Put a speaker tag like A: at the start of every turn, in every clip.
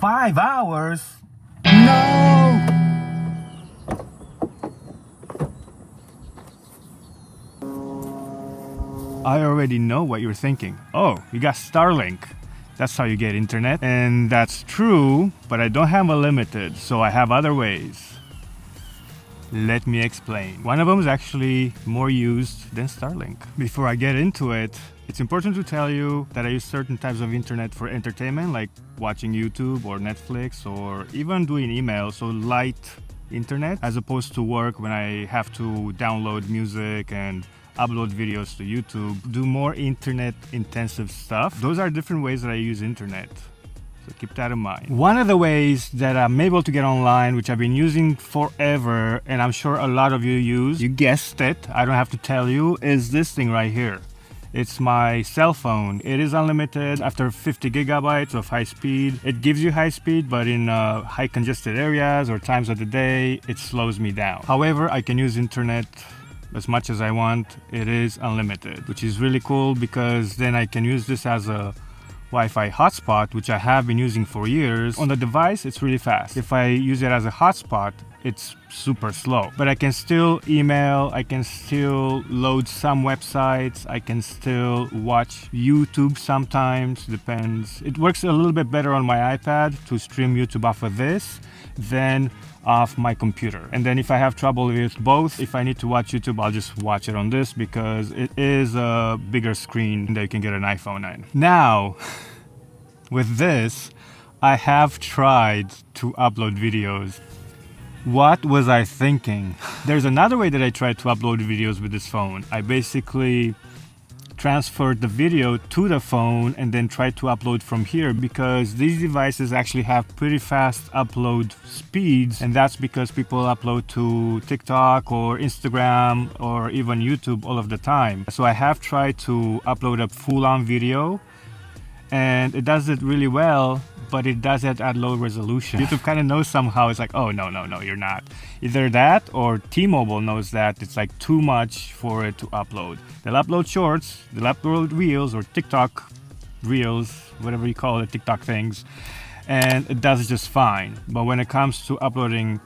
A: 5 hours? No! I already know what you're thinking. Oh, you got Starlink. That's how you get internet. And that's true, but I don't have unlimited, so I have other ways. Let me explain. One of them is actually more used than Starlink. Before I get into it, it's important to tell you that I use certain types of internet for entertainment, like watching YouTube or Netflix, or even doing email, so light internet, as opposed to work when I have to download music and upload videos to YouTube, do more internet intensive stuff. Those are different ways that I use internet. So keep that in mind. One of the ways that I'm able to get online, which I've been using forever, and I'm sure a lot of you use, you guessed it, I don't have to tell you, is this thing right here. It's my cell phone. It is unlimited after 50 gigabytes of high speed. It gives you high speed, but in high congested areas or times of the day, it slows me down. However, I can use internet as much as I want. It is unlimited, which is really cool because then I can use this as a Wi-Fi hotspot, which I have been using for years. On the device, it's really fast. If I use it as a hotspot, it's super slow. But I can still email, I can still load some websites, I can still watch YouTube sometimes, depends. It works a little bit better on my iPad to stream YouTube off of this than off my computer. And then if I have trouble with both, if I need to watch YouTube, I'll just watch it on this because it is a bigger screen that you can get an iPhone on. Now, with this, I have tried to upload videos. What was I thinking? There's another way that I tried to upload videos with this phone. I basically transferred the video to the phone and then tried to upload from here because these devices actually have pretty fast upload speeds, and that's because people upload to TikTok or Instagram or even YouTube all of the time. So I have tried to upload a full-on video and it does it really well, but it does it at low resolution. YouTube kind of knows somehow. It's like, oh, no, you're not. Either that or T-Mobile knows that it's like too much for it to upload. They'll upload shorts, they'll upload reels or TikTok reels, whatever you call it, TikTok things, and it does it just fine. But when it comes to uploading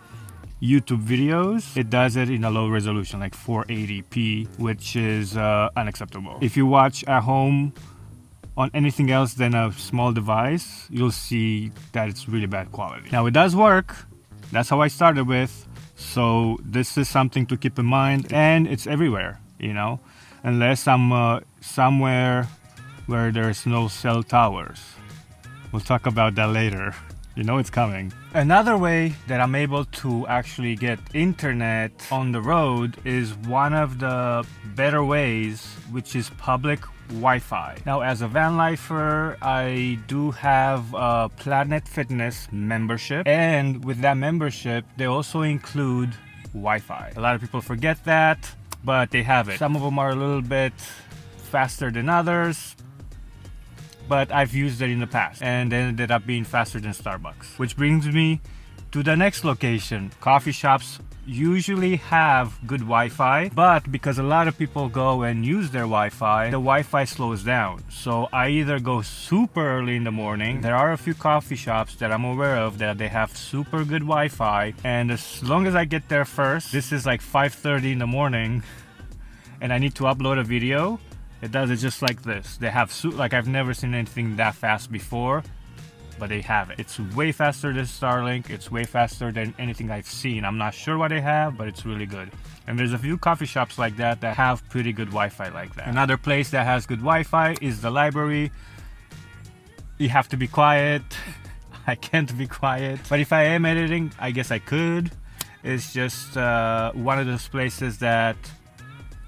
A: YouTube videos, it does it in a low resolution, like 480p, which is unacceptable. If you watch at home on anything else than a small device, you'll see that it's really bad quality. Now it does work. That's how I started with. So this is something to keep in mind, and it's everywhere, you know, unless I'm somewhere where there's no cell towers. We'll talk about that later. You know it's coming. Another way that I'm able to actually get internet on the road is one of the better ways, which is public Wi-Fi. Now, as a van lifer, I do have a Planet Fitness membership, and with that membership, they also include Wi-Fi. A lot of people forget that, but they have it. Some of them are a little bit faster than others, but I've used it in the past and it ended up being faster than Starbucks. Which brings me to the next location. Coffee shops usually have good Wi-Fi, but because a lot of people go and use their Wi-Fi, the Wi-Fi slows down. So I either go super early in the morning. There are a few coffee shops that I'm aware of that they have super good Wi-Fi, and as long as I get there first, this is like 5:30 in the morning, and I need to upload a video, it does it just like this. They have like I've never seen anything that fast before, but they have it. It's way faster than Starlink. It's way faster than anything I've seen. I'm not sure what they have, but it's really good. And there's a few coffee shops like that that have pretty good Wi-Fi like that. Another place that has good Wi-Fi is the library. You have to be quiet. I can't be quiet. But if I am editing, I guess I could. It's just one of those places that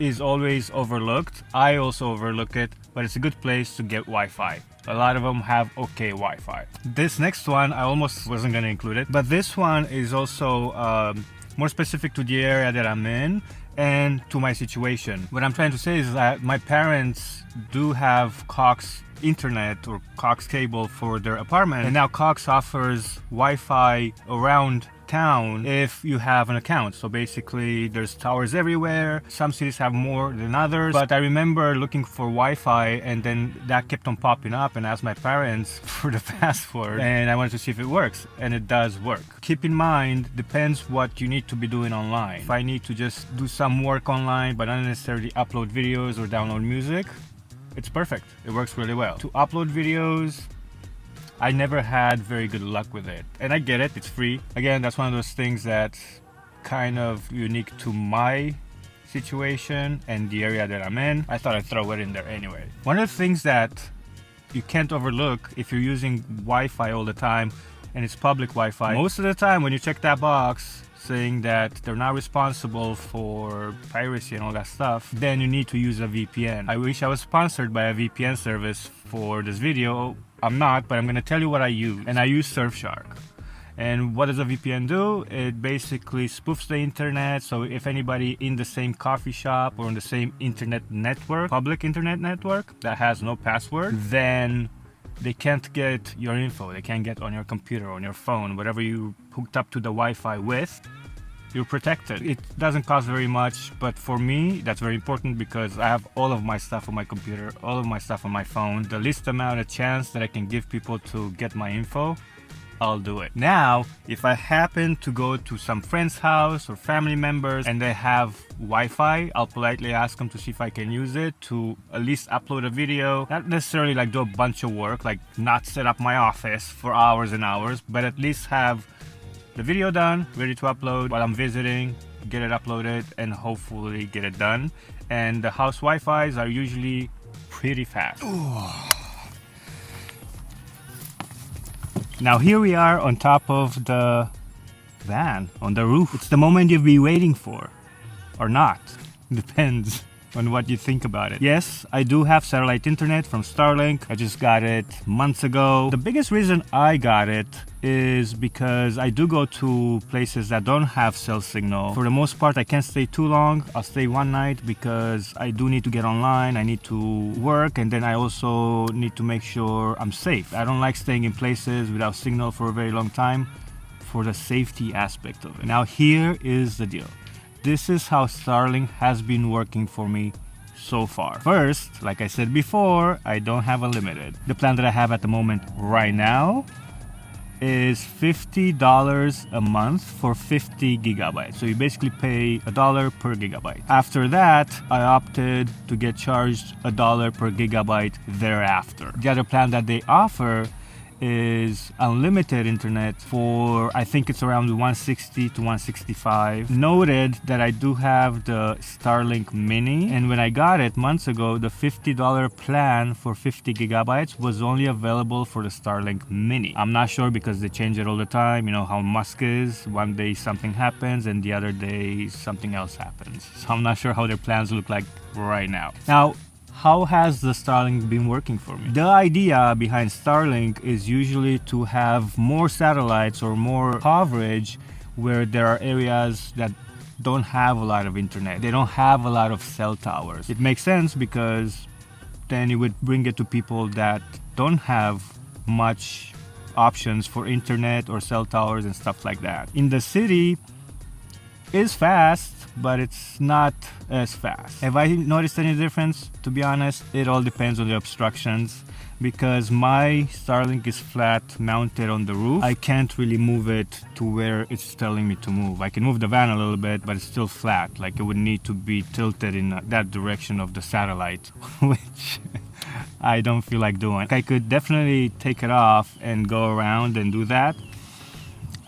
A: is always overlooked. I also overlook it, but it's a good place to get Wi-Fi. A lot of them have okay Wi-Fi. This next one, I almost wasn't going to include it, but this one is also more specific to the area that I'm in and to my situation. What I'm trying to say is that my parents do have Cox internet or Cox cable for their apartment, and now Cox offers Wi-Fi around town if you have an account. So basically there's towers everywhere. Some cities have more than others, but I remember looking for Wi-Fi and then that kept on popping up, and asked my parents for the password, and I wanted to see if it works, and it does work. Keep in mind, depends what you need to be doing online. If I need to just do some work online but not necessarily upload videos or download music, it's perfect. It works really well. To upload videos, I never had very good luck with it, and I get it, it's free. Again, that's one of those things that's kind of unique to my situation and the area that I'm in. I thought I'd throw it in there anyway. One of the things that you can't overlook if you're using Wi-Fi all the time, and it's public Wi-Fi, most of the time when you check that box saying that they're not responsible for piracy and all that stuff, then you need to use a VPN. I wish I was sponsored by a VPN service for this video. I'm not, but I'm gonna tell you what I use. And I use Surfshark. And what does a VPN do? It basically spoofs the internet, so if anybody in the same coffee shop or in the same internet network, public internet network, that has no password, then they can't get your info. They can't get on your computer, on your phone, whatever you hooked up to the Wi-Fi with, you're protected. It doesn't cost very much, but for me, that's very important because I have all of my stuff on my computer, all of my stuff on my phone. The least amount of chance that I can give people to get my info, I'll do it. Now, if I happen to go to some friend's house or family members and they have Wi-Fi, I'll politely ask them to see if I can use it to at least upload a video. Not necessarily like do a bunch of work, like not set up my office for hours and hours, but at least have the video done, ready to upload while I'm visiting, get it uploaded, and hopefully get it done. And the house Wi-Fis are usually pretty fast. Now here we are on top of the van, on the roof. It's the moment you've been waiting for, or not. Depends on what you think about it. Yes, I do have satellite internet from Starlink. I just got it months ago. The biggest reason I got it is because I do go to places that don't have cell signal. For the most part, I can't stay too long. I'll stay one night because I do need to get online. I need to work, and then I also need to make sure I'm safe. I don't like staying in places without signal for a very long time for the safety aspect of it. Now here is the deal. This is how Starlink has been working for me so far. First, like I said before, I don't have a limited. The plan that I have at the moment right now is $50 a month for 50 gigabytes. So you basically pay $1 per gigabyte. After that, I opted to get charged $1 per gigabyte thereafter. The other plan that they offer is unlimited internet for, I think it's around 160 to 165. Noted that I do have the Starlink Mini, and when I got it months ago, the $50 plan for 50 gigabytes was only available for the Starlink Mini. I'm not sure because they change it all the time. You know how Musk is. One day something happens and the other day something else happens. So I'm not sure how their plans look like right now. Now, how has the Starlink been working for me? The idea behind Starlink is usually to have more satellites or more coverage where there are areas that don't have a lot of internet. They don't have a lot of cell towers. It makes sense because then you would bring it to people that don't have much options for internet or cell towers and stuff like that. In the city, it's fast, but it's not as fast. Have I noticed any difference? To be honest, it all depends on the obstructions. Because my Starlink is flat mounted on the roof, I can't really move it to where it's telling me to move. I can move the van a little bit, but it's still flat. Like it would need to be tilted in that direction of the satellite, which I don't feel like doing. I could definitely take it off and go around and do that.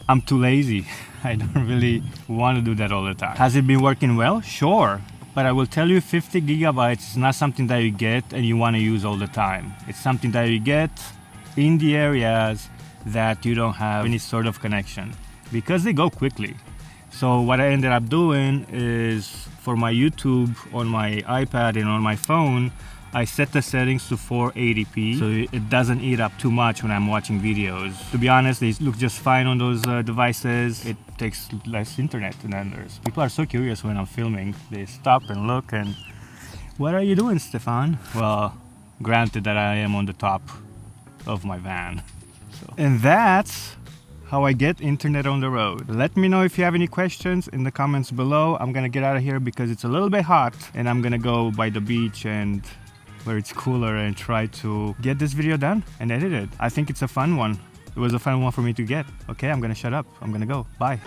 A: I'm too lazy. I don't really want to do that all the time. Has it been working well? Sure. But I will tell you, 50 gigabytes is not something that you get and you want to use all the time. It's something that you get in the areas that you don't have any sort of connection because they go quickly. So what I ended up doing is for my YouTube on my iPad and on my phone, I set the settings to 480p so it doesn't eat up too much when I'm watching videos. To be honest, they look just fine on those devices. It takes less internet than others. People are so curious when I'm filming. They stop and look and, what are you doing, Stefan? Well, granted that I am on the top of my van. So. And that's how I get internet on the road. Let me know if you have any questions in the comments below. I'm gonna get out of here because it's a little bit hot and I'm gonna go by the beach and where it's cooler and try to get this video done and edit it. I think it's a fun one. It was a fun one for me to get. Okay, I'm gonna shut up. I'm gonna go. Bye.